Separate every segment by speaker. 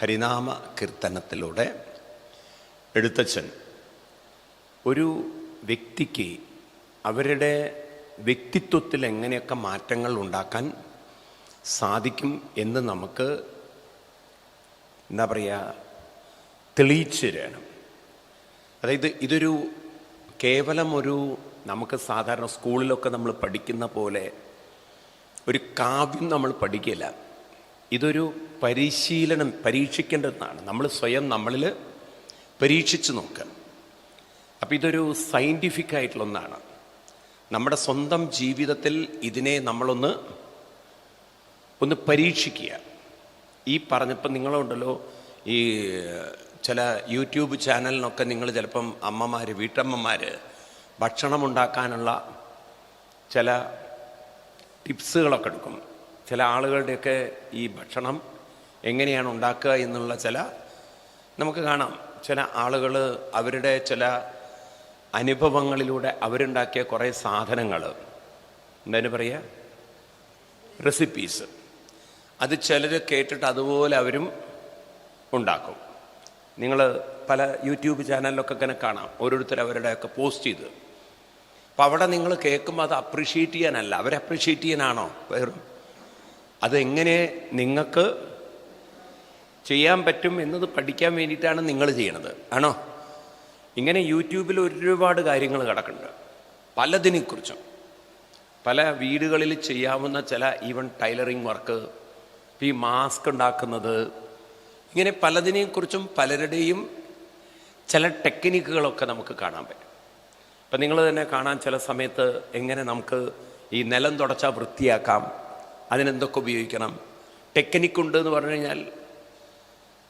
Speaker 1: ഹരിനാമ കീർത്തനത്തിലൂടെ എഴുത്തച്ഛൻ ഒരു വ്യക്തിക്ക് അവരുടെ വ്യക്തിത്വത്തിൽ എങ്ങനെയൊക്കെ മാറ്റങ്ങൾ ഉണ്ടാക്കാൻ സാധിക്കും എന്ന് നമുക്ക് എന്താ പറയുക തെളിയിച്ചു തരണം. അതായത് ഇതൊരു കേവലം ഒരു നമുക്ക് സാധാരണ സ്കൂളിലൊക്കെ നമ്മൾ പഠിക്കുന്ന പോലെ ഒരു കാവ്യം നമ്മൾ പഠിക്കില്ല. ഇതൊരു പരീക്ഷിക്കേണ്ടതാണ്. നമ്മൾ സ്വയം നമ്മളിൽ പരീക്ഷിച്ച് നോക്കുക. അപ്പം ഇതൊരു സയൻറ്റിഫിക് ആയിട്ടുള്ള ഒന്നാണ്. നമ്മുടെ സ്വന്തം ജീവിതത്തിൽ ഇതിനെ നമ്മളൊന്ന് പരീക്ഷിക്കുക. ഈ പറഞ്ഞപ്പം നിങ്ങളുണ്ടല്ലോ, ഈ ചില യൂട്യൂബ് ചാനലിനൊക്കെ നിങ്ങൾ ചിലപ്പം വീട്ടമ്മമാർ ഭക്ഷണം ഉണ്ടാക്കാനുള്ള ചില ടിപ്സുകളൊക്കെ എടുക്കും. ചില ആളുകളുടെയൊക്കെ ഈ ഭക്ഷണം എങ്ങനെയാണ് ഉണ്ടാക്കുക എന്നുള്ള നമുക്ക് കാണാം. ചില ആളുകൾ അവരുടെ ചില അനുഭവങ്ങളിലൂടെ അവരുണ്ടാക്കിയ കുറേ സാധനങ്ങൾ, എന്തായാലും പറയുക, റെസിപ്പീസ്, അത് ചിലർ കേട്ടിട്ട് അതുപോലെ അവരും ഉണ്ടാക്കും. നിങ്ങൾ പല യൂട്യൂബ് ചാനലിലൊക്കെ ഇങ്ങനെ കാണാം, ഓരോരുത്തർ അവരുടെയൊക്കെ പോസ്റ്റ് ചെയ്ത്. അപ്പം അവിടെ നിങ്ങൾ കേൾക്കുമ്പോൾ അത് അപ്രിഷ്യേറ്റ് ചെയ്യാനല്ല, അവരെ അപ്രിഷ്യേറ്റ് ചെയ്യാനാണോ വേറും, അതെങ്ങനെ നിങ്ങൾക്ക് ചെയ്യാൻ പറ്റും എന്നത് പഠിക്കാൻ വേണ്ടിയിട്ടാണ് നിങ്ങൾ ചെയ്യണത്, ആണോ? ഇങ്ങനെ യൂട്യൂബിൽ ഒരുപാട് കാര്യങ്ങൾ കിടക്കുന്നുണ്ട്, പലതിനെക്കുറിച്ചും. പല വീടുകളിൽ ചെയ്യാവുന്ന ചില ഈവൻ ടൈലറിങ് വർക്ക്, ഈ മാസ്ക് ഉണ്ടാക്കുന്നത്, ഇങ്ങനെ പലതിനെക്കുറിച്ചും പലരുടെയും ചില ടെക്നിക്കുകളൊക്കെ നമുക്ക് കാണാൻ പറ്റും. അപ്പം നിങ്ങൾ തന്നെ കാണാൻ ചില സമയത്ത് എങ്ങനെ നമുക്ക് ഈ നിലം തുടച്ചാൽ വൃത്തിയാക്കാം, അതിനെന്തൊക്കെ ഉപയോഗിക്കണം, ടെക്നിക്കുണ്ട് എന്ന് പറഞ്ഞു കഴിഞ്ഞാൽ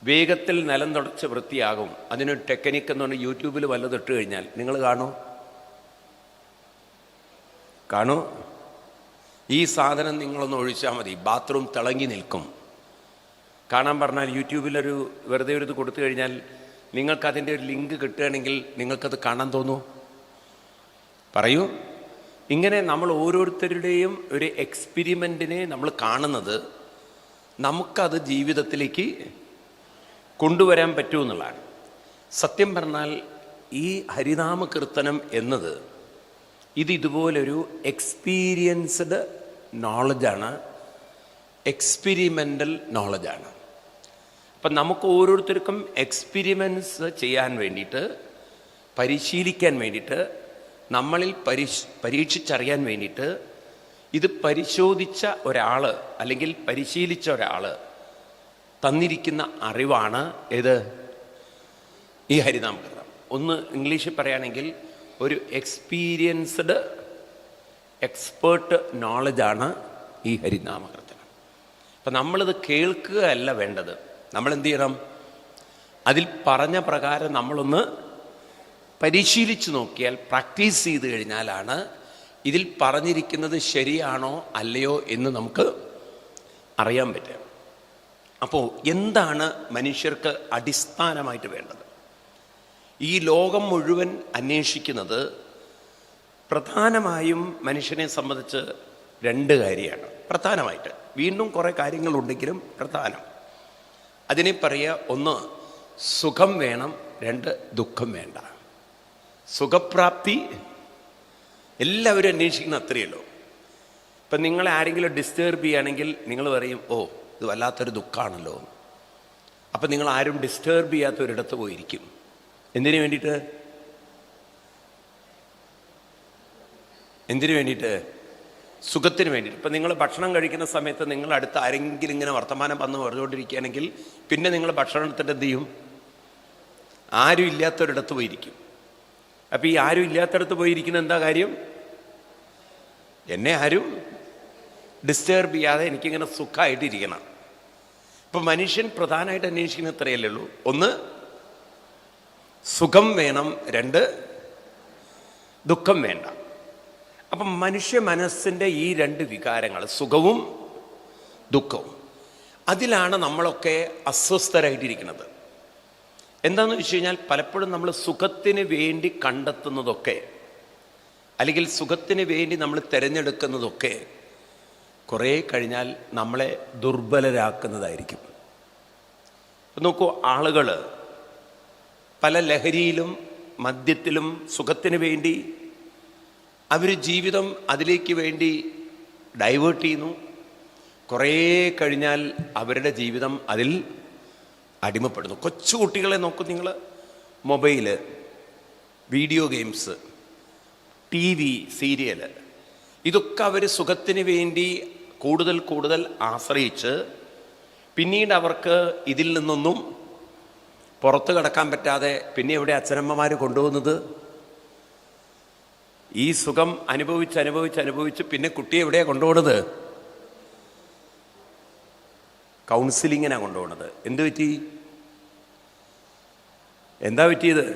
Speaker 1: വേഗത്തിൽ നിലം തുടച്ച് വൃത്തിയാകും. അതിനൊരു ടെക്നിക്ക് എന്ന് പറഞ്ഞാൽ യൂട്യൂബിൽ വല്ലതും ഇട്ട് കഴിഞ്ഞാൽ നിങ്ങൾ കാണൂ ഈ സാധനം നിങ്ങളൊന്ന് ഒഴിച്ചാൽ മതി, ബാത്റൂം തിളങ്ങി നിൽക്കും. കാണാൻ പറഞ്ഞാൽ യൂട്യൂബിലൊരു വെറുതെ ഒരു ഇത് കൊടുത്തു കഴിഞ്ഞാൽ നിങ്ങൾക്കതിൻ്റെ ഒരു ലിങ്ക് കിട്ടുകയാണെങ്കിൽ നിങ്ങൾക്കത് കാണാൻ തോന്നുമോ? പറയൂ. ഇങ്ങനെ നമ്മൾ ഓരോരുത്തരുടെയും ഒരു എക്സ്പെരിമെൻറ്റിനെ നമ്മൾ കാണുന്നത് നമുക്കത് ജീവിതത്തിലേക്ക് കൊണ്ടുവരാൻ പറ്റുമെന്നുള്ളതാണ്. സത്യം പറഞ്ഞാൽ ഈ ഹരിനാമ കീർത്തനം എന്നത് ഇതുപോലൊരു എക്സ്പീരിയൻസ്ഡ് നോളജാണ്, എക്സ്പെരിമെൻ്റൽ നോളജാണ്. അപ്പം നമുക്ക് ഓരോരുത്തർക്കും എക്സ്പെരിമെൻറ്റ്സ് ചെയ്യാൻ വേണ്ടിയിട്ട്, പരിശീലിക്കാൻ വേണ്ടിയിട്ട്, നമ്മളിൽ പരീക്ഷിച്ചറിയാൻ വേണ്ടിയിട്ട് ഇത് പരിശോധിച്ച ഒരാൾ അല്ലെങ്കിൽ പരിശീലിച്ച ഒരാൾ തന്നിരിക്കുന്ന അറിവാണ് ഏത്? ഈ ഹരിനാമകീർത്തനം. ഒന്ന് ഇംഗ്ലീഷിൽ പറയുകയാണെങ്കിൽ ഒരു എക്സ്പീരിയൻസ്ഡ് എക്സ്പേർട്ട് നോളജാണ് ഈ ഹരിനാമകീർത്തനം. അപ്പം നമ്മളിത് കേൾക്കുകയല്ല വേണ്ടത്, നമ്മളെന്ത് ചെയ്യണം? അതിൽ പറഞ്ഞ പ്രകാരം നമ്മളൊന്ന് പരിശീലിച്ച് നോക്കിയാൽ, പ്രാക്ടീസ് ചെയ്ത് കഴിഞ്ഞാലാണ് ഇതിൽ പറഞ്ഞിരിക്കുന്നത് ശരിയാണോ അല്ലയോ എന്ന് നമുക്ക് അറിയാൻ പറ്റുക. അപ്പോൾ എന്താണ് മനുഷ്യർക്ക് അടിസ്ഥാനമായിട്ട് വേണ്ടത്? ഈ ലോകം മുഴുവൻ അന്വേഷിക്കുന്നത് പ്രധാനമായും മനുഷ്യനെ സംബന്ധിച്ച് രണ്ട് കാര്യമാണ്. പ്രധാനമായിട്ട് വീണ്ടും കുറേ കാര്യങ്ങളുണ്ടെങ്കിലും പ്രധാനം അതിനെ പറയുക, ഒന്ന് സുഖം വേണം, രണ്ട് ദുഃഖം വേണ്ട. സുഖപ്രാപ്തി എല്ലാവരും അന്വേഷിക്കുന്ന അത്രയല്ലോ. ഇപ്പം നിങ്ങളെ ആരെങ്കിലും ഡിസ്റ്റർബ് ചെയ്യുകയാണെങ്കിൽ നിങ്ങൾ പറയും, ഓ ഇത് വല്ലാത്തൊരു ദുഃഖമാണല്ലോ. അപ്പം നിങ്ങൾ ആരും ഡിസ്റ്റർബ് ചെയ്യാത്തൊരിടത്ത് പോയിരിക്കും. എന്തിനു വേണ്ടിയിട്ട്? സുഖത്തിന് വേണ്ടിയിട്ട്. ഇപ്പം നിങ്ങൾ ഭക്ഷണം കഴിക്കുന്ന സമയത്ത് നിങ്ങൾ അടുത്ത് ആരെങ്കിലും ഇങ്ങനെ വർത്തമാനം വന്ന് പറഞ്ഞുകൊണ്ടിരിക്കുകയാണെങ്കിൽ പിന്നെ നിങ്ങൾ ഭക്ഷണം എടുത്തിട്ട് എന്ത് ചെയ്യും? ആരും ഇല്ലാത്തൊരിടത്ത് പോയിരിക്കും. അപ്പം ഈ ആരും ഇല്ലാത്തടത്ത് പോയിരിക്കുന്ന എന്താ കാര്യം? എന്നെ ആരും ഡിസ്റ്റർബ് ചെയ്യാതെ എനിക്കിങ്ങനെ സുഖമായിട്ടിരിക്കണം. ഇപ്പം മനുഷ്യൻ പ്രധാനമായിട്ട് അന്വേഷിക്കുന്ന ഇത്രയല്ലേ ഉള്ളൂ. ഒന്ന് സുഖം വേണം, രണ്ട് ദുഃഖം വേണ്ട. അപ്പം മനുഷ്യ മനസ്സിൻ്റെ ഈ രണ്ട് വികാരങ്ങൾ, സുഖവും ദുഃഖവും, അതിലാണ് നമ്മളൊക്കെ അസ്വസ്ഥരായിട്ടിരിക്കുന്നത്. എന്താണെന്ന് വെച്ച് കഴിഞ്ഞാൽ പലപ്പോഴും നമ്മൾ സുഖത്തിന് വേണ്ടി കണ്ടെത്തുന്നതൊക്കെ, അല്ലെങ്കിൽ സുഖത്തിന് വേണ്ടി നമ്മൾ തിരഞ്ഞെടുക്കുന്നതൊക്കെ കുറേ കഴിഞ്ഞാൽ നമ്മളെ ദുർബലരാക്കുന്നതായിരിക്കും. നോക്കൂ, ആളുകൾ പല ലഹരിയിലും മദ്യത്തിലും സുഖത്തിന് വേണ്ടി അവർ ജീവിതം അതിലേക്ക് വേണ്ടി ഡൈവേർട്ട് ചെയ്യുന്നു. കുറേ കഴിഞ്ഞാൽ അവരുടെ ജീവിതം അതിൽ അടിമപ്പെടുന്നു. കൊച്ചു കുട്ടികളെ നോക്കൂ നിങ്ങൾ. Mobile, video games, TV, serial, ഇതൊക്കെ അവർ സുഖത്തിന് വേണ്ടി കൂടുതൽ കൂടുതൽ ആശ്രയിച്ച് പിന്നീട് അവർക്ക് ഇതിൽ നിന്നൊന്നും പുറത്തു കടക്കാൻ പറ്റാതെ പിന്നെ എവിടെ അച്ഛനമ്മമാർ കൊണ്ടുപോകുന്നത്? ഈ സുഖം അനുഭവിച്ച് അനുഭവിച്ച് അനുഭവിച്ച് പിന്നെ കുട്ടിയെ എവിടെയാണ് കൊണ്ടുപോകുന്നത്? കൗൺസിലിങ്ങിനാണ് കൊണ്ടുപോകുന്നത്. എന്ത് പറ്റി? എന്താ പറ്റിയത്?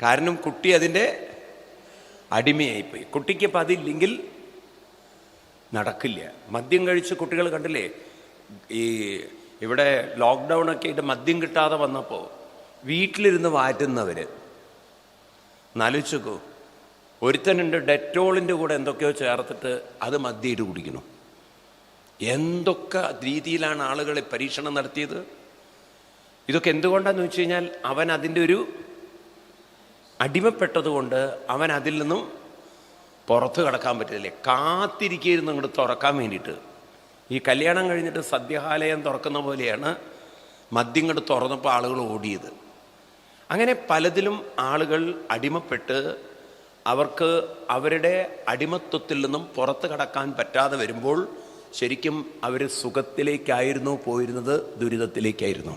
Speaker 1: കാരണം കുട്ടി അതിൻ്റെ അടിമയായിപ്പോയി. കുട്ടിക്ക് അപ്പം അതില്ലെങ്കിൽ നടക്കില്ല. മദ്യം കഴിച്ച് കുട്ടികൾ കണ്ടില്ലേ, ഈ ഇവിടെ ലോക്ക്ഡൗൺ ഒക്കെ ആയിട്ട് മദ്യം കിട്ടാതെ വന്നപ്പോൾ വീട്ടിലിരുന്ന് വാറ്റുന്നവർ നാലോചിച്ചോക്കൂ. ഒരുത്തനുണ്ട് ഡെറ്റോളിൻ്റെ കൂടെ എന്തൊക്കെയോ ചേർത്തിട്ട് അത് മദ്യമായിട്ട് കുടിക്കുന്നു. എന്തൊക്കെ രീതിയിലാണ് ആളുകളെ പരീക്ഷണം നടത്തിയത്. ഇതൊക്കെ എന്തുകൊണ്ടാന്ന് വെച്ച് കഴിഞ്ഞാൽ അവൻ അതിൻ്റെ ഒരു അടിമപ്പെട്ടതുകൊണ്ട് അവൻ അതിൽ നിന്നും പുറത്ത് കടക്കാൻ പറ്റില്ലേ. കാത്തിരിക്കുന്നു അങ്ങോട്ട് തുറക്കാൻ വേണ്ടിയിട്ട്. ഈ കല്യാണം കഴിഞ്ഞിട്ട് സദ്യഹാലയം തുറക്കുന്ന പോലെയാണ് മദ്യം ഇങ്ങോട്ട് തുറന്നപ്പോൾ ആളുകൾ ഓടിയത്. അങ്ങനെ പലതിലും ആളുകൾ അടിമപ്പെട്ട് അവർക്ക് അവരുടെ അടിമത്വത്തിൽ നിന്നും പുറത്ത് കടക്കാൻ പറ്റാതെ വരുമ്പോൾ ശരിക്കും അവർ സുഖത്തിലേക്കായിരുന്നു പോയിരുന്നത്, ദുരിതത്തിലേക്കായിരുന്നു.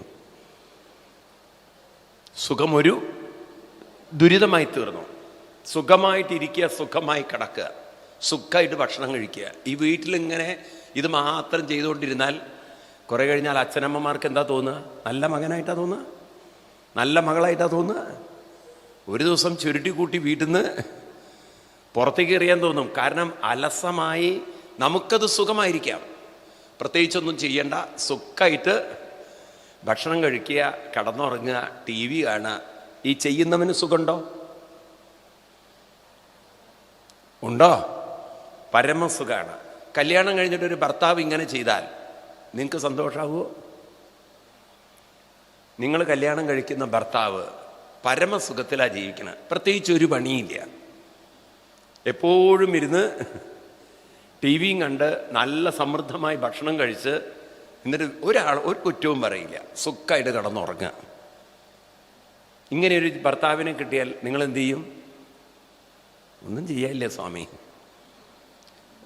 Speaker 1: സുഖമൊരു ദുരിതമായി തീർന്നു. സുഖമായിട്ടിരിക്കുക, സുഖമായി കിടക്കുക, സുഖമായിട്ട് ഭക്ഷണം കഴിക്കുക. ഈ വീട്ടിലിങ്ങനെ ഇത് മാത്രം ചെയ്തുകൊണ്ടിരുന്നാൽ കുറേ കഴിഞ്ഞാൽ അച്ഛനമ്മമാർക്ക് എന്താ തോന്നുക? നല്ല മകനായിട്ടാണ് തോന്നുക, നല്ല മകളായിട്ടാണ് തോന്നുക. ഒരു ദിവസം ചുരുട്ടി കൂട്ടി വീട്ടിൽ നിന്ന് പുറത്തേക്ക് എറിയാൻ തോന്നും. കാരണം അലസമായി. നമുക്കത് സുഖമായിരിക്കാം, പ്രത്യേകിച്ചൊന്നും ചെയ്യണ്ട, സുഖമായിട്ട് ഭക്ഷണം കഴിക്കുക, കിടന്നുറങ്ങുക, TV കാണുക. ഈ ചെയ്യുന്നവന് സുഖമുണ്ടോ? ഉണ്ടോ? പരമസുഖമാണ്. കല്യാണം കഴിഞ്ഞിട്ടൊരു ഭർത്താവ് ഇങ്ങനെ ചെയ്താൽ നിങ്ങൾക്ക് സന്തോഷമാവുമോ? നിങ്ങൾ കല്യാണം കഴിക്കുന്ന ഭർത്താവ് പരമസുഖത്തിലാണ് ജീവിക്കണം. പ്രത്യേകിച്ച് ഒരു പണിയില്ല, എപ്പോഴും ഇരുന്ന് TVയും കണ്ട് നല്ല സമൃദ്ധമായി ഭക്ഷണം കഴിച്ച് എന്നിട്ട് ഒരു കുറ്റവും പറയില്ല, സുഖമായിട്ട് കിടന്നുറങ്ങുക. ഇങ്ങനെയൊരു ഭർത്താവിനെ കിട്ടിയാൽ നിങ്ങൾ എന്തു ചെയ്യും? ഒന്നും ചെയ്യാനില്ല സ്വാമി.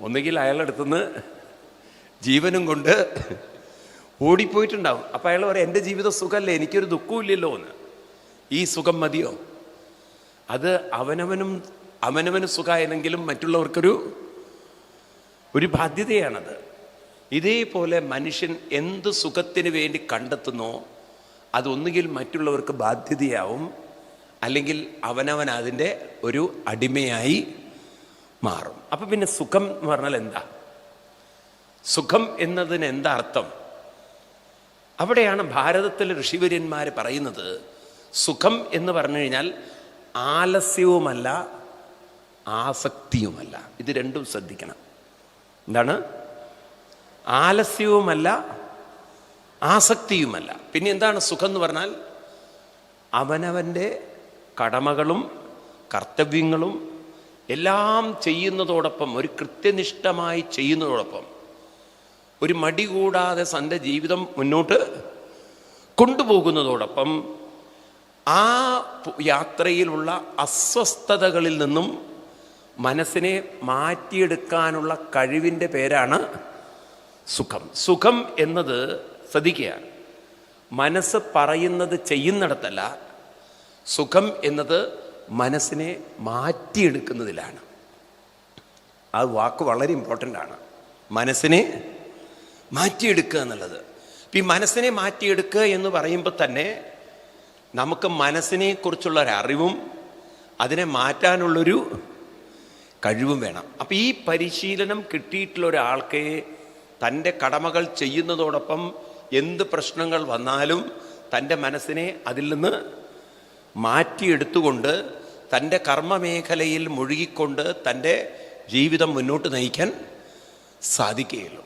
Speaker 1: ഒന്നുകിൽ അയാളടുത്തുനിന്ന് ജീവനും കൊണ്ട് ഓടിപ്പോയിട്ടുണ്ടാവും. അപ്പം അയാൾ പറയും, എൻ്റെ ജീവിതം സുഖമല്ലേ, എനിക്കൊരു ദുഃഖവും ഇല്ലല്ലോ എന്ന്. ഈ സുഖം മതിയോ? അത് അവനവന് സുഖമായെങ്കിലും മറ്റുള്ളവർക്കൊരു ബാധ്യതയാണത്. ഇതേപോലെ മനുഷ്യൻ എന്ത് സുഖത്തിന് വേണ്ടി കണ്ടെത്തുന്നോ അതൊന്നുകിൽ മറ്റുള്ളവർക്ക് ബാധ്യതയാവും, അല്ലെങ്കിൽ അവനവൻ അതിൻ്റെ ഒരു അടിമയായി മാറും. അപ്പം പിന്നെ സുഖം എന്ന് പറഞ്ഞാൽ എന്താ? സുഖം എന്നതിന് എന്താ അർത്ഥം? അവിടെയാണ് ഭാരതത്തിലെ ഋഷിവര്യന്മാർ പറയുന്നത്, സുഖം എന്ന് പറഞ്ഞു കഴിഞ്ഞാൽ ആലസ്യവുമല്ല ആസക്തിയുമല്ല. ഇത് രണ്ടും ശ്രദ്ധിക്കണം. എന്താണ്? ആലസ്യവുമല്ല ആസക്തിയുമല്ല. പിന്നെ എന്താണ് സുഖം എന്ന് പറഞ്ഞാൽ? അവനവൻ്റെ കടമകളും കർത്തവ്യങ്ങളും എല്ലാം ചെയ്യുന്നതോടൊപ്പം, ഒരു കൃത്യനിഷ്ഠമായി ചെയ്യുന്നതോടൊപ്പം, ഒരു മടി കൂടാതെ തൻ്റെ ജീവിതം മുന്നോട്ട് കൊണ്ടുപോകുന്നതോടൊപ്പം ആ യാത്രയിലുള്ള അസ്വസ്ഥതകളിൽ നിന്നും മനസ്സിനെ മാറ്റിയെടുക്കാനുള്ള കഴിവിൻ്റെ പേരാണ് സുഖം. സുഖം എന്നത് ശ്രദ്ധിക്കുക, മനസ്സ് പറയുന്നത് ചെയ്യുന്നിടത്തല്ല. സുഖം എന്നത് മനസ്സിനെ മാറ്റിയെടുക്കുന്നതിലാണ്. ആ വാക്ക് വളരെ ഇമ്പോർട്ടൻ്റ് ആണ്. മനസ്സിനെ മാറ്റിയെടുക്കുക എന്നുള്ളത്. ഈ മനസ്സിനെ മാറ്റിയെടുക്കുക എന്ന് പറയുമ്പോൾ തന്നെ നമുക്ക് മനസ്സിനെക്കുറിച്ചുള്ളൊരറിവും അതിനെ മാറ്റാനുള്ളൊരു കഴിവും വേണം. അപ്പം ഈ പരിശീലനം കിട്ടിയിട്ടുള്ള ഒരാൾക്ക് തൻ്റെ കടമകൾ ചെയ്യുന്നതോടൊപ്പം എന്ത് പ്രശ്നങ്ങൾ വന്നാലും തൻ്റെ മനസ്സിനെ അതിൽ നിന്ന് മാറ്റിയെടുത്തുകൊണ്ട് തൻ്റെ കർമ്മമേഖലയിൽ മുഴുകിക്കൊണ്ട് തൻ്റെ ജീവിതം മുന്നോട്ട് നയിക്കാൻ സാധിക്കുകയുള്ളൂ.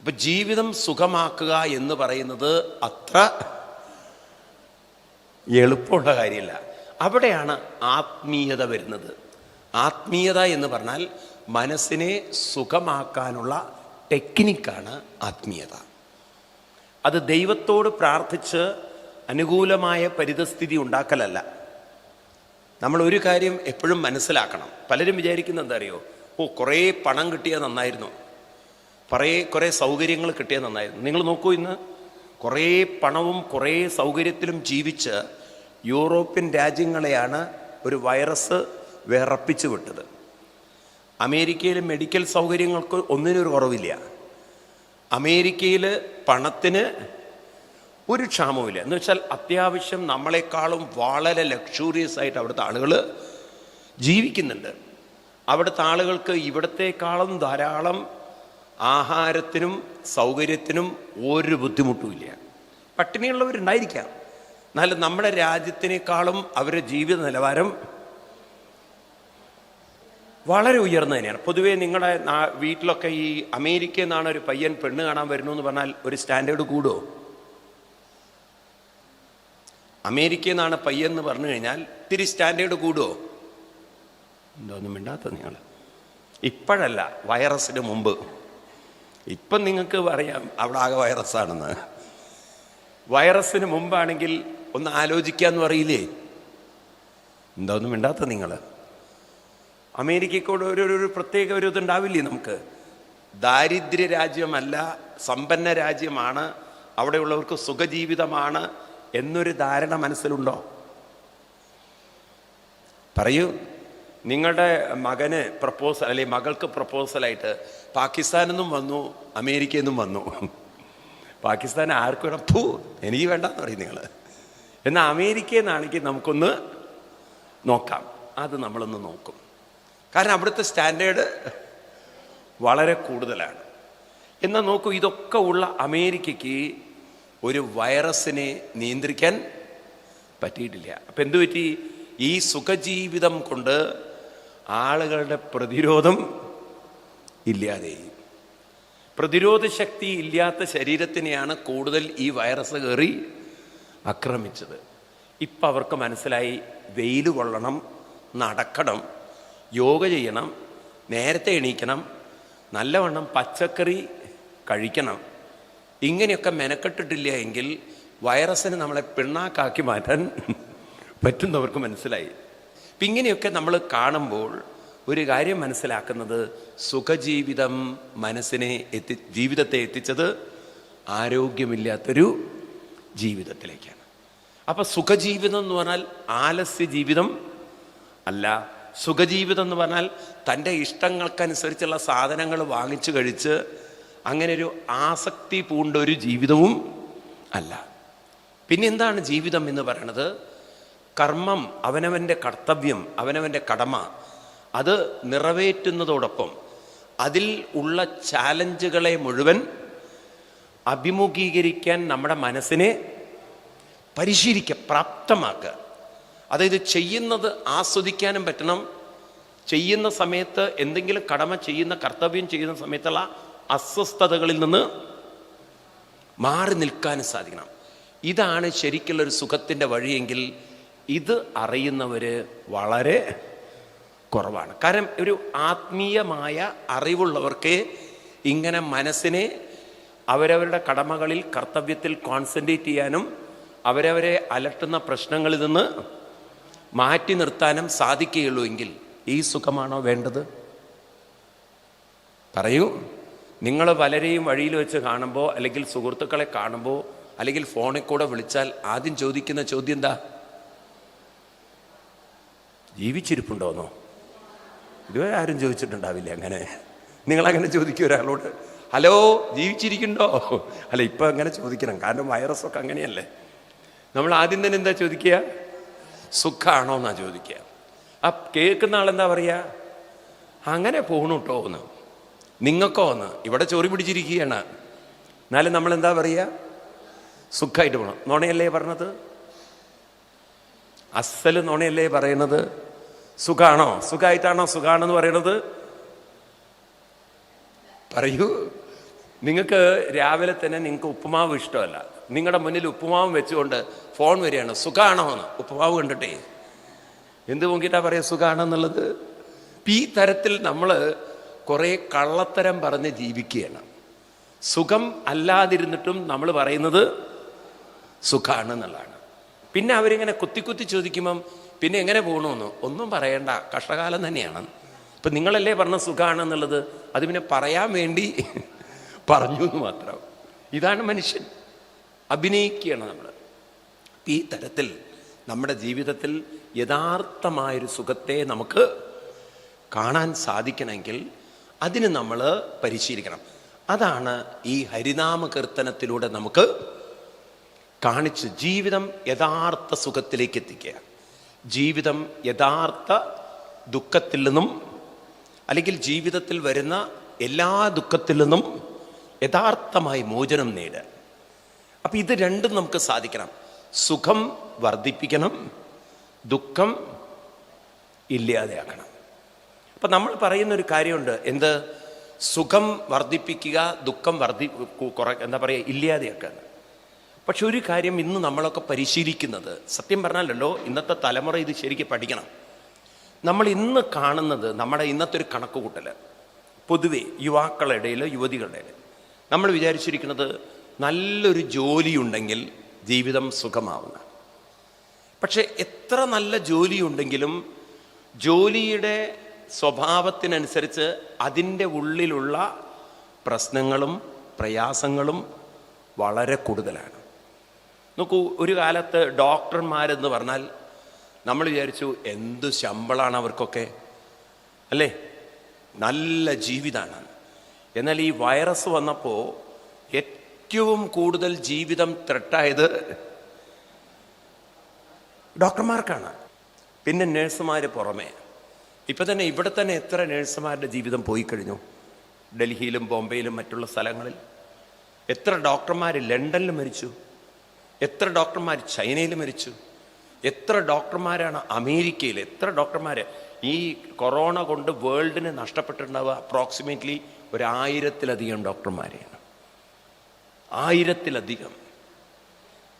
Speaker 1: അപ്പൊ ജീവിതം സുഖമാക്കുക എന്ന് പറയുന്നത് അത്ര എളുപ്പമുള്ള കാര്യമില്ല. അവിടെയാണ് ആത്മീയത വരുന്നത്. ആത്മീയത എന്ന് പറഞ്ഞാൽ മനസ്സിനെ സുഖമാക്കാനുള്ള ടെക്നിക്കാണ് ആത്മീയത. അത് ദൈവത്തോട് പ്രാർത്ഥിച്ച് അനുകൂലമായ പരിതസ്ഥിതി ഉണ്ടാക്കലല്ല. നമ്മൾ ഒരു കാര്യം എപ്പോഴും മനസ്സിലാക്കണം. പലരും വിചാരിക്കുന്നത് എന്താ അറിയോ, കുറേ പണം കിട്ടിയാൽ നന്നായിരുന്നു, കുറേ സൗകര്യങ്ങൾ കിട്ടിയാൽ നന്നായിരുന്നു. നിങ്ങൾ നോക്കൂ, ഇന്ന് കുറേ പണവും കുറേ സൗകര്യത്തിലും ജീവിച്ച് യൂറോപ്യൻ രാജ്യങ്ങളെയാണ് ഒരു വൈറസ് വിറപ്പിച്ചു വിട്ടത്. അമേരിക്കയിൽ മെഡിക്കൽ സൗകര്യങ്ങൾക്ക് ഒന്നിനൊരു കുറവില്ല. അമേരിക്കയിൽ പണത്തിന് ഒരു ക്ഷാമവുമില്ല. എന്ന് വെച്ചാൽ അത്യാവശ്യം നമ്മളെക്കാളും വളരെ ലക്ഷൂറിയസ് ആയിട്ട് അവിടുത്തെ ആളുകൾ ജീവിക്കുന്നുണ്ട്. അവിടുത്തെ ആളുകൾക്ക് ഇവിടത്തേക്കാളും ധാരാളം ആഹാരത്തിനും സൗകര്യത്തിനും ഒരു ബുദ്ധിമുട്ടുമില്ല. പട്ടിണിയുള്ളവരുണ്ടായിരിക്കാം, എന്നാലും നമ്മുടെ രാജ്യത്തിനേക്കാളും അവരുടെ ജീവിത നിലവാരം വളരെ ഉയർന്നു തന്നെയാണ്. പൊതുവേ നിങ്ങളുടെ വീട്ടിലൊക്കെ ഈ അമേരിക്കയിൽ നിന്നാണ് ഒരു പയ്യൻ പെണ്ണ് കാണാൻ വരുന്നു എന്ന് പറഞ്ഞാൽ ഒരു സ്റ്റാൻഡേർഡ് കൂടുമോ? അമേരിക്കയിൽ നിന്നാണ് പയ്യൻ എന്ന് പറഞ്ഞു കഴിഞ്ഞാൽ ഇത്തിരി സ്റ്റാൻഡേർഡ് കൂടുമോ? എന്തോന്നും മിണ്ടാത്ത നിങ്ങൾ. ഇപ്പോഴല്ല, വൈറസിന് മുമ്പ്. ഇപ്പം നിങ്ങൾക്ക് പറയാം അവിടെ ആകെ വൈറസാണെന്ന്. വൈറസിന് മുമ്പാണെങ്കിൽ ഒന്ന് ആലോചിക്കാന്ന് പറയില്ലേ? എന്തോന്നും മിണ്ടാത്ത നിങ്ങൾ. അമേരിക്കയ്ക്കോട് ഒരു പ്രത്യേക ഒരു ഇതുണ്ടാവില്ലേ നമുക്ക്? ദാരിദ്ര്യ രാജ്യമല്ല, സമ്പന്ന രാജ്യമാണ്, അവിടെയുള്ളവർക്ക് സുഖജീവിതമാണ് എന്നൊരു ധാരണ മനസ്സിലുണ്ടോ? പറയൂ. നിങ്ങളുടെ മകന് പ്രപ്പോസൽ അല്ലെങ്കിൽ മകൾക്ക് പ്രപ്പോസലായിട്ട് പാകിസ്ഥാനിൽ നിന്നും വന്നു, അമേരിക്കയിൽ നിന്നും വന്നു. പാകിസ്ഥാൻ ആർക്കും വേണം, എനിക്ക് വേണ്ടെന്ന് പറയും നിങ്ങൾ. എന്നാൽ അമേരിക്കയിൽ നിന്നാണെങ്കിൽ നമുക്കൊന്ന് നോക്കാം. അത് നമ്മളൊന്ന് നോക്കും. കാരണം അവിടുത്തെ സ്റ്റാൻഡേർഡ് വളരെ കൂടുതലാണ്. എന്നാൽ നോക്കൂ, ഇതൊക്കെ ഉള്ള അമേരിക്കയ്ക്ക് ഒരു വൈറസിനെ നിയന്ത്രിക്കാൻ പറ്റിയിട്ടില്ല. അപ്പം എന്തു പറ്റി? ഈ സുഖജീവിതം കൊണ്ട് ആളുകളുടെ പ്രതിരോധം ഇല്ലാതെയായി. പ്രതിരോധ ശക്തി ഇല്ലാത്ത ശരീരത്തിനെയാണ് കൂടുതൽ ഈ വൈറസ് കയറി ആക്രമിച്ചത്. ഇപ്പം അവർക്ക് മനസ്സിലായി, വെയിൽ കൊള്ളണം, നടക്കണം, യോഗ ചെയ്യണം, നേരത്തെ എണീക്കണം, നല്ലവണ്ണം പച്ചക്കറി കഴിക്കണം. ഇങ്ങനെയൊക്കെ മെനക്കെട്ടിട്ടില്ല എങ്കിൽ വൈറസിന് നമ്മളെ പിണ്ണാക്കാക്കി മാറ്റാൻ പറ്റുന്നവർക്ക് മനസ്സിലായി. അപ്പം ഇങ്ങനെയൊക്കെ നമ്മൾ കാണുമ്പോൾ ഒരു കാര്യം മനസ്സിലാക്കുന്നത്, സുഖജീവിതം മനസ്സിനെ ജീവിതത്തെ എത്തിച്ചത് ആരോഗ്യമില്ലാത്തൊരു ജീവിതത്തിലേക്കാണ്. അപ്പം സുഖജീവിതം എന്ന് പറഞ്ഞാൽ ആലസ്യ ജീവിതം അല്ല. സുഖജീവിതം എന്ന് പറഞ്ഞാൽ തൻ്റെ ഇഷ്ടങ്ങൾക്കനുസരിച്ചുള്ള സാധനങ്ങൾ വാങ്ങിച്ചു കഴിച്ച് അങ്ങനെ ഒരു ആസക്തി പൂണ്ടൊരു ജീവിതവും അല്ല. പിന്നെ എന്താണ് ജീവിതം എന്ന് പറയുന്നത്? കർമ്മം, അവനവൻ്റെ കർത്തവ്യം, അവനവൻ്റെ കടമ, അത് നിറവേറ്റുന്നതോടൊപ്പം അതിൽ ഉള്ള ചാലഞ്ചുകളെ മുഴുവൻ അഭിമുഖീകരിക്കാൻ നമ്മുടെ മനസ്സിനെ പ്രാപ്തമാക്കുക. അതായത് ചെയ്യുന്നത് ആസ്വദിക്കാനും പറ്റണം, ചെയ്യുന്ന സമയത്ത് എന്തെങ്കിലും കടമ ചെയ്യുന്ന കർത്തവ്യം ചെയ്യുന്ന സമയത്തുള്ള അസ്വസ്ഥതകളിൽ നിന്ന് മാറി നിൽക്കാനും സാധിക്കണം. ഇതാണ് ശരിക്കുള്ളൊരു സുഖത്തിൻ്റെ വഴിയെങ്കിൽ ഇത് അറിയുന്നവർ വളരെ കുറവാണ്. കാരണം ഒരു ആത്മീയമായ അറിവുള്ളവർക്ക് ഇങ്ങനെ മനസ്സിനെ അവരവരുടെ കടമകളിൽ കർത്തവ്യത്തിൽ കോൺസെൻട്രേറ്റ് ചെയ്യാനും അവരവരെ അലട്ടുന്ന പ്രശ്നങ്ങളിൽ നിന്ന് മാറ്റി നിർത്താനും സാധിക്കുകയുള്ളൂ. എങ്കിൽ ഈ സുഖമാണോ വേണ്ടത്? പറയൂ. നിങ്ങൾ പലരെയും വഴിയിൽ വെച്ച് കാണുമ്പോൾ, അല്ലെങ്കിൽ സുഹൃത്തുക്കളെ കാണുമ്പോൾ, അല്ലെങ്കിൽ ഫോണിൽ കൂടെ വിളിച്ചാൽ ആദ്യം ചോദിക്കുന്ന ചോദ്യം എന്താ? ജീവിച്ചിരിപ്പുണ്ടോന്നോ? ഇതുവരെ ആരും ചോദിച്ചിട്ടുണ്ടാവില്ല അങ്ങനെ. നിങ്ങളങ്ങനെ ചോദിക്കും ഒരാളോട്, ഹലോ ജീവിച്ചിരിക്കുന്നുണ്ടോ? അല്ല, ഇപ്പം അങ്ങനെ ചോദിക്കണം, കാരണം വൈറസൊക്കെ അങ്ങനെയല്ലേ. നമ്മൾ ആദ്യം തന്നെ എന്താ ചോദിക്കുക? സുഖമാണോ എന്നാ ചോദിക്കുക. ആ കേൾക്കുന്ന ആളെന്താ പറയുക? അങ്ങനെ പോകണു കേട്ടോ എന്ന്. നിങ്ങൾക്കോ എന്ന്? ഇവിടെ ചൊറി പിടിച്ചിരിക്കുകയാണ്. എന്നാലും നമ്മളെന്താ പറയുക? സുഖമായിട്ട് പോകണം. നുണയല്ലേ പറഞ്ഞത്? അസല് നുണയല്ലേ പറയണത്? സുഖാണോ? സുഖമായിട്ടാണോ സുഖാണെന്ന് പറയണത്? പറയൂ. നിങ്ങൾക്ക് രാവിലെ തന്നെ നിങ്ങൾക്ക് ഉപ്പുമാവ് ഇഷ്ടമല്ല, നിങ്ങളുടെ മുന്നിൽ ഉപ്പുമാവ് വെച്ചുകൊണ്ട് ഫോൺ വരികയാണ്, സുഖാണോ എന്ന്. ഉപ്പുമാവ് കണ്ടിട്ടേ എന്ത് നോക്കിയിട്ടാ പറയാ സുഖാണെന്നുള്ളത്? ഈ തരത്തിൽ നമ്മൾ കുറേ കള്ളത്തരം പറഞ്ഞ് ജീവിക്കുകയാണ്. സുഖം അല്ലാതിരുന്നിട്ടും നമ്മൾ പറയുന്നത് സുഖാണെന്നുള്ളതാണ്. പിന്നെ അവരിങ്ങനെ കുത്തി കുത്തി ചോദിക്കുമ്പം പിന്നെ എങ്ങനെ പോകണമെന്ന് ഒന്നും പറയണ്ട, കഷ്ടകാലം തന്നെയാണ്. ഇപ്പം നിങ്ങളല്ലേ പറഞ്ഞ സുഖാണെന്നുള്ളത്, അത് പിന്നെ പറയാൻ വേണ്ടി പറഞ്ഞു എന്ന് മാത്രം. ഇതാണ് മനുഷ്യൻ, അഭിനയിക്കുകയാണ് നമ്മൾ. ഈ തരത്തിൽ നമ്മുടെ ജീവിതത്തിൽ യഥാർത്ഥമായൊരു സുഖത്തെ നമുക്ക് കാണാൻ സാധിക്കണമെങ്കിൽ അതിന് നമ്മൾ പരിശീലിക്കണം. അതാണ് ഈ ഹരിനാമ കീർത്തനത്തിലൂടെ നമുക്ക് കാണിച്ച് ജീവിതം യഥാർത്ഥ സുഖത്തിലേക്ക് എത്തിക്കുക. ജീവിതം യഥാർത്ഥ ദുഃഖത്തിൽ നിന്നും, അല്ലെങ്കിൽ ജീവിതത്തിൽ വരുന്ന എല്ലാ ദുഃഖത്തിൽ നിന്നും യഥാർത്ഥമായി മോചനം നേടുക. അപ്പം ഇത് രണ്ടും നമുക്ക് സാധിക്കണം. സുഖം വർദ്ധിപ്പിക്കണം, ദുഃഖം ഇല്ലാതെയാക്കണം. അപ്പം നമ്മൾ പറയുന്നൊരു കാര്യമുണ്ട്, എന്ത്? സുഖം വർദ്ധിപ്പിക്കുക, ദുഃഖം എന്താ പറയുക, ഇല്ലാതെയാക്കുക. പക്ഷെ ഒരു കാര്യം ഇന്ന് നമ്മളൊക്കെ പരിശീലിക്കുന്നത്, സത്യം പറഞ്ഞാലല്ലോ ഇന്നത്തെ തലമുറ ഇത് ശരിക്കും പഠിക്കണം. നമ്മൾ ഇന്ന് കാണുന്നത്, നമ്മുടെ ഇന്നത്തെ ഒരു കണക്ക് കൂട്ടൽ പൊതുവെ യുവാക്കളുടെ ഇടയിൽ, യുവതികളുടെ ഇടയിൽ നമ്മൾ വിചാരിച്ചിരിക്കുന്നത് നല്ലൊരു ജോലിയുണ്ടെങ്കിൽ ജീവിതം സുഖമാവുന്ന. പക്ഷെ എത്ര നല്ല ജോലിയുണ്ടെങ്കിലും ജോലിയുടെ സ്വഭാവത്തിനനുസരിച്ച് അതിൻ്റെ ഉള്ളിലുള്ള പ്രശ്നങ്ങളും പ്രയാസങ്ങളും വളരെ കൂടുതലാണ്. നോക്കൂ, ഒരു കാലത്ത് ഡോക്ടർമാരെന്ന് പറഞ്ഞാൽ നമ്മൾ വിചാരിച്ചു എന്ത് ശമ്പളമാണ് അവർക്കൊക്കെ, അല്ലേ, നല്ല ജീവിതമാണ്. എന്നാൽ ഈ വൈറസ് വന്നപ്പോൾ ഏറ്റവും കൂടുതൽ ജീവിതം ത്രെട്ടായത് ഡോക്ടർമാർക്കാണ്, പിന്നെ നഴ്സുമാർ പുറമേ. ഇപ്പം തന്നെ ഇവിടെ തന്നെ എത്ര നഴ്സുമാരുടെ ജീവിതം പോയി കഴിഞ്ഞു, ഡൽഹിയിലും ബോംബെയിലും മറ്റുള്ള സ്ഥലങ്ങളിൽ. എത്ര ഡോക്ടർമാർ ലണ്ടനിൽ മരിച്ചു, എത്ര ഡോക്ടർമാർ ചൈനയിൽ മരിച്ചു, എത്ര ഡോക്ടർമാരാണ് അമേരിക്കയിൽ, എത്ര ഡോക്ടർമാർ. ഈ കൊറോണ കൊണ്ട് വേൾഡിന് നഷ്ടപ്പെട്ടിട്ടുണ്ടാവുക അപ്രോക്സിമേറ്റ്ലി 1000-ലധികം ഡോക്ടർമാരെയാണ്, 1000-ലധികം.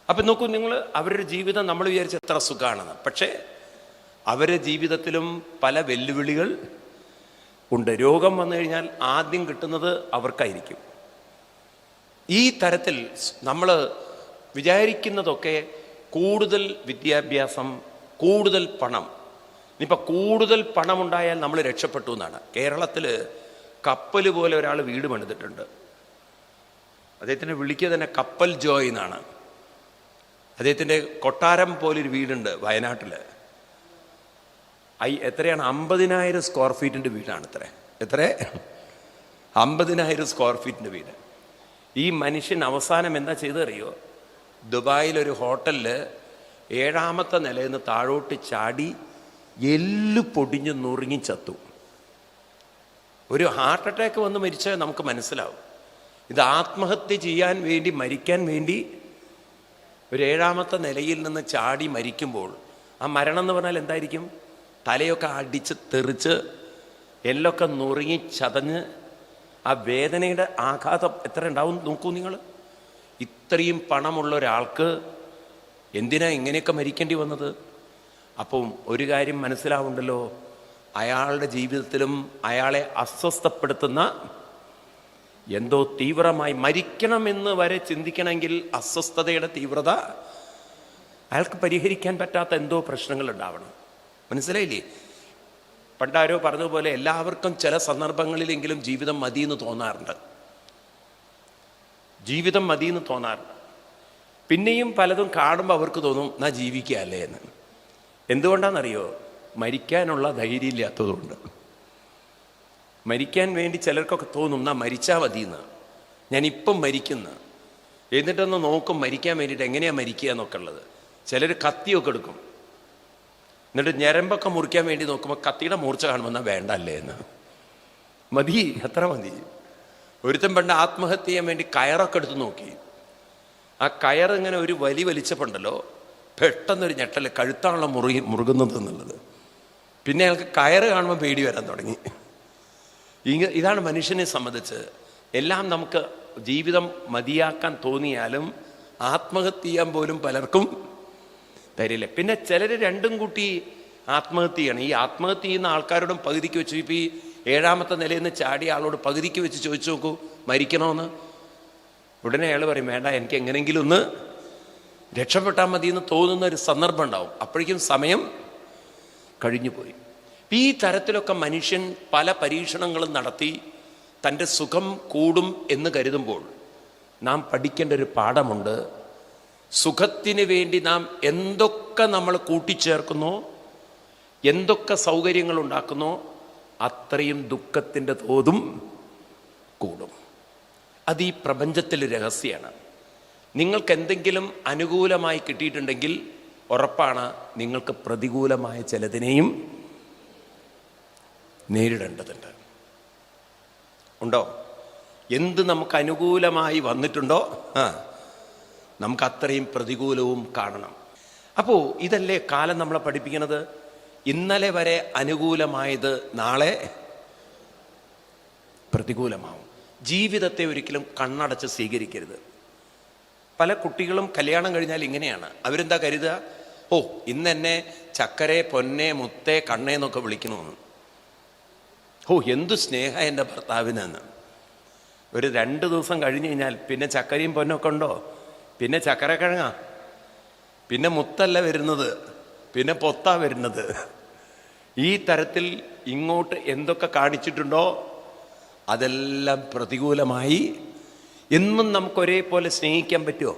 Speaker 1: അപ്പം നോക്കൂ നിങ്ങൾ, അവരുടെ ജീവിതം നമ്മൾ വിചാരിച്ച എത്ര സുഖമാണെന്ന്. പക്ഷേ അവരുടെ ജീവിതത്തിലും പല വെല്ലുവിളികൾ ഉണ്ട്. രോഗം വന്നു കഴിഞ്ഞാൽ ആദ്യം കിട്ടുന്നത് അവർക്കായിരിക്കും. ഈ തരത്തിൽ നമ്മൾ വിചാരിക്കുന്നതൊക്കെ കൂടുതൽ വിദ്യാഭ്യാസം, കൂടുതൽ പണം. ഇനിയിപ്പോൾ കൂടുതൽ പണമുണ്ടായാൽ നമ്മൾ രക്ഷപ്പെട്ടു എന്നാണ്. കേരളത്തിൽ കപ്പൽ പോലെ ഒരാൾ വീട് പണിതിട്ടുണ്ട്. അദ്ദേഹത്തിനെ വിളിക്കുക തന്നെ കപ്പൽ ജോയ് എന്നാണ്. അദ്ദേഹത്തിൻ്റെ കൊട്ടാരം പോലൊരു വീടുണ്ട് വയനാട്ടിൽ. എത്രയാണ്? 50,000 സ്ക്വയർ ഫീറ്റിൻ്റെ വീടാണ്. എത്ര 50,000 സ്ക്വയർ ഫീറ്റിൻ്റെ വീട്. ഈ മനുഷ്യൻ അവസാനം എന്താ ചെയ്തറിയോ? ദുബായിലൊരു ഹോട്ടലിൽ 7ാമത്തെ നിലയിൽ നിന്ന് താഴോട്ട് ചാടി എല്ല് പൊടിഞ്ഞ് നുറുങ്ങി ചത്തു. ഒരു ഹാർട്ട് അറ്റാക്ക് വന്ന് മരിച്ചാൽ നമുക്ക് മനസ്സിലാവും. ഇത് ആത്മഹത്യ ചെയ്യാൻ വേണ്ടി, മരിക്കാൻ വേണ്ടി ഒരു 7ാമത്തെ നിലയിൽ നിന്ന് ചാടി മരിക്കുമ്പോൾ ആ മരണം എന്ന് പറഞ്ഞാൽ എന്തായിരിക്കും? തലയൊക്കെ അടിച്ച് തെറിച്ച് എല്ലൊക്കെ നുറുങ്ങി ചതഞ്ഞ് ആ വേദനയുടെ ആഘാതം എത്ര ഉണ്ടാവും നോക്കൂ നിങ്ങൾ. ഇത്രയും പണമുള്ള ഒരാൾക്ക് എന്തിനാ ഇങ്ങനെയൊക്കെ മരിക്കേണ്ടി വന്നത്? അപ്പം ഒരു കാര്യം മനസ്സിലാവുണ്ടല്ലോ, അയാളുടെ ജീവിതത്തിലും അയാളെ അസ്വസ്ഥപ്പെടുത്തുന്ന എന്തോ തീവ്രമായി മരിക്കണമെന്ന് വരെ ചിന്തിക്കണമെങ്കിൽ അസ്വസ്ഥതയുടെ തീവ്രത, അയാൾക്ക് പരിഹരിക്കാൻ പറ്റാത്ത എന്തോ പ്രശ്നങ്ങൾ ഉണ്ടാവണം. മനസ്സിലായില്ലേ? പണ്ടാരോ പറഞ്ഞതുപോലെ എല്ലാവർക്കും ചില സന്ദർഭങ്ങളിലെങ്കിലും ജീവിതം മതിയെന്ന് തോന്നാറുണ്ട്. ജീവിതം മതിയെന്ന് തോന്നാറുണ്ട്. പിന്നെയും പലതും കാണുമ്പോൾ അവർക്ക് തോന്നും എന്നാ ജീവിക്കുക അല്ലേ എന്ന്. എന്തുകൊണ്ടാണെന്നറിയോ? മരിക്കാനുള്ള ധൈര്യം ഇല്ലാത്തതുകൊണ്ട്. മരിക്കാൻ വേണ്ടി ചിലർക്കൊക്കെ തോന്നും എന്നാ മരിച്ചാൽ മതിയെന്ന്. ഞാനിപ്പം മരിക്കുന്ന, എന്നിട്ടൊന്ന് നോക്കും മരിക്കാൻ വേണ്ടിയിട്ട് എങ്ങനെയാണ് മരിക്കുക എന്നൊക്കെ ഉള്ളത്. ചിലർ കത്തിയൊക്കെ എടുക്കും, എന്നിട്ട് ഞരമ്പൊക്കെ മുറിക്കാൻ വേണ്ടി നോക്കുമ്പോൾ കത്തിയുടെ മൂർച്ച കാണുമ്പോൾ എന്നാൽ വേണ്ട അല്ലേ എന്ന്. മതി, അത്ര മതി. ഒരുത്തൻ പണ്ട് ആത്മഹത്യ ചെയ്യാൻ വേണ്ടി കയറൊക്കെ എടുത്ത് നോക്കി. ആ കയർ ഇങ്ങനെ ഒരു വലിച്ചപ്പോണ്ടല്ലോ പെട്ടെന്നൊരു ഞെട്ടൽ, കഴുത്താണല്ലോ മുറുകുന്നത് എന്നുള്ളത്. പിന്നെ അയാൾക്ക് കയറ് കാണുമ്പോൾ പേടി വരാൻ തുടങ്ങി. ഇതാണ് മനുഷ്യനെ സംബന്ധിച്ച്. എല്ലാം നമുക്ക് ജീവിതം മതിയാക്കാൻ തോന്നിയാലും ആത്മഹത്യ ചെയ്യാൻ പോലും പലർക്കും തരില്ല. പിന്നെ ചിലർ രണ്ടും കൂട്ടി ആത്മഹത്യ ചെയ്യണം. ഈ ആത്മഹത്യ ചെയ്യുന്ന ആൾക്കാരോടും പകുതിക്ക് വെച്ച്, ഇപ്പം ഈ 7ാമത്തെ നിലയിൽ നിന്ന് ചാടിയ ആളോട് പകുതിക്ക് വെച്ച് ചോദിച്ചു നോക്കൂ മരിക്കണമെന്ന്. ഉടനെ അയാൾ പറയും വേണ്ട, എനിക്ക് എങ്ങനെയെങ്കിലും ഒന്ന് രക്ഷപ്പെട്ടാൽ മതി എന്ന് തോന്നുന്ന ഒരു സന്ദർഭം ഉണ്ടാവും. അപ്പോഴേക്കും സമയം കഴിഞ്ഞു പോയി. ഈ തരത്തിലൊക്കെ മനുഷ്യൻ പല പരീക്ഷണങ്ങളും നടത്തി തൻ്റെ സുഖം കൂടും എന്ന് കരുതുമ്പോൾ നാം പഠിക്കേണ്ട ഒരു പാഠമുണ്ട്. സുഖത്തിന് വേണ്ടി നാം എന്തൊക്കെ നമ്മൾ കൂട്ടിച്ചേർക്കുന്നോ, എന്തൊക്കെ സൗകര്യങ്ങൾ ഉണ്ടാക്കുന്നോ, അത്രയും ദുഃഖത്തിൻ്റെ തോതും കൂടും. അത് ഈ പ്രപഞ്ചത്തിലെ രഹസ്യമാണ്. നിങ്ങൾക്ക് എന്തെങ്കിലും അനുകൂലമായി കിട്ടിയിട്ടുണ്ടെങ്കിൽ ഉറപ്പാണ് നിങ്ങൾക്ക് പ്രതികൂലമായ ചിലതിനെയും നേരിടേണ്ടതുണ്ട്. ഉണ്ടോ? എന്ത് നമുക്ക് അനുകൂലമായി വന്നിട്ടുണ്ടോ നമുക്ക് അത്രയും പ്രതികൂലവും കാണണം. അപ്പോൾ ഇതല്ലേ കാലം നമ്മളെ പഠിപ്പിക്കുന്നത്. ഇന്നലെ വരെ അനുകൂലമായത് നാളെ പ്രതികൂലമാവും. ജീവിതത്തെ ഒരിക്കലും കണ്ണടച്ച് സ്വീകരിക്കരുത്. പല കുട്ടികളും കല്യാണം കഴിഞ്ഞാൽ ഇങ്ങനെയാണ്. അവരെന്താ കരുതുക? ഓ, ഇന്നെന്നെ ചക്കരെ, പൊന്നെ, മുത്തേ, കണ്ണേ എന്നൊക്കെ വിളിക്കണമെന്ന്. ഓ, എന്തു സ്നേഹ എൻ്റെ ഭർത്താവിനെന്ന്. ഒരു 2 ദിവസം കഴിഞ്ഞ് കഴിഞ്ഞാൽ പിന്നെ ചക്കരയും പൊന്നൊക്കെ ഉണ്ടോ? പിന്നെ ചക്കരക്കിഴങ്ങ, പിന്നെ മുത്തല്ല വരുന്നത്, പിന്നെ പൊത്താ വരുന്നത്. ഈ തരത്തിൽ ഇങ്ങോട്ട് എന്തൊക്കെ കാണിച്ചിട്ടുണ്ടോ അതെല്ലാം പ്രതികൂലമായി. എന്നും നമുക്ക് ഒരേപോലെ സ്നേഹിക്കാൻ പറ്റുമോ?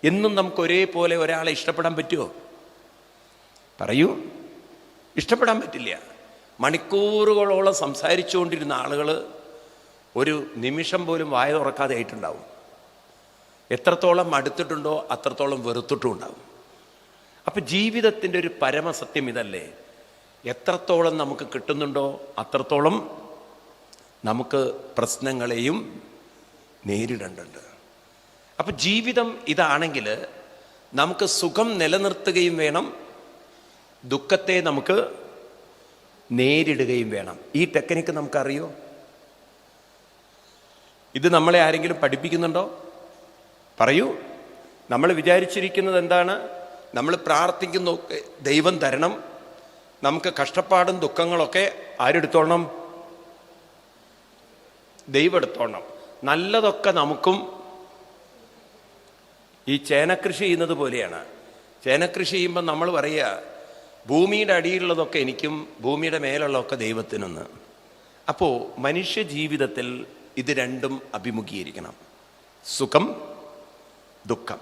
Speaker 1: എന്നും നമുക്ക് ഒരേപോലെ ഒരാളെ ഇഷ്ടപ്പെടാൻ പറ്റുമോ? പറയൂ, ഇഷ്ടപ്പെടാൻ പറ്റില്ല. മണിക്കൂറുകളോളം സംസാരിച്ചുകൊണ്ടിരുന്ന ആളുകൾ ഒരു നിമിഷം പോലും വായ തുറക്കാതെ ആയിട്ടുണ്ടാവും. എത്രത്തോളം അടുത്തിട്ടുണ്ടോ അത്രത്തോളം വെറുത്തിട്ടും ഉണ്ടാവും. അപ്പം ജീവിതത്തിൻ്റെ ഒരു പരമസത്യം ഇതല്ലേ. എത്രത്തോളം നമുക്ക് കിട്ടുന്നുണ്ടോ അത്രത്തോളം നമുക്ക് പ്രശ്നങ്ങളെയും നേരിടേണ്ടതുണ്ട്. അപ്പം ജീവിതം ഇതാണെങ്കിൽ നമുക്ക് സുഖം നിലനിർത്തുകയും വേണം, ദുഃഖത്തെ നമുക്ക് നേരിടുകയും വേണം. ഈ ടെക്നിക്ക് നമുക്കറിയോ? ഇത് നമ്മളെ ആരെങ്കിലും പഠിപ്പിക്കുന്നുണ്ടോ? പറയൂ. നമ്മൾ വിചാരിച്ചിരിക്കുന്നത് എന്താണ്? നമ്മൾ പ്രാർത്ഥിക്കുന്ന ദൈവം തരണം, നമുക്ക് കഷ്ടപ്പാടും ദുഃഖങ്ങളൊക്കെ ആരെടുത്തോണം? ദൈവം എടുത്തോണം. നല്ലതൊക്കെ നമുക്കും. ഈ ചേനക്കൃഷി ചെയ്യുന്നത് പോലെയാണ്. ചേനക്കൃഷി ചെയ്യുമ്പോൾ നമ്മൾ പറയുക ഭൂമിയുടെ അടിയിലുള്ളതൊക്കെ എനിക്കും ഭൂമിയുടെ മേലുള്ളതൊക്കെ ദൈവത്തിനൊന്ന്. അപ്പോൾ മനുഷ്യ ജീവിതത്തിൽ ഇത് രണ്ടും അഭിമുഖീകരിക്കണം. സുഖം, ദുഃഖം.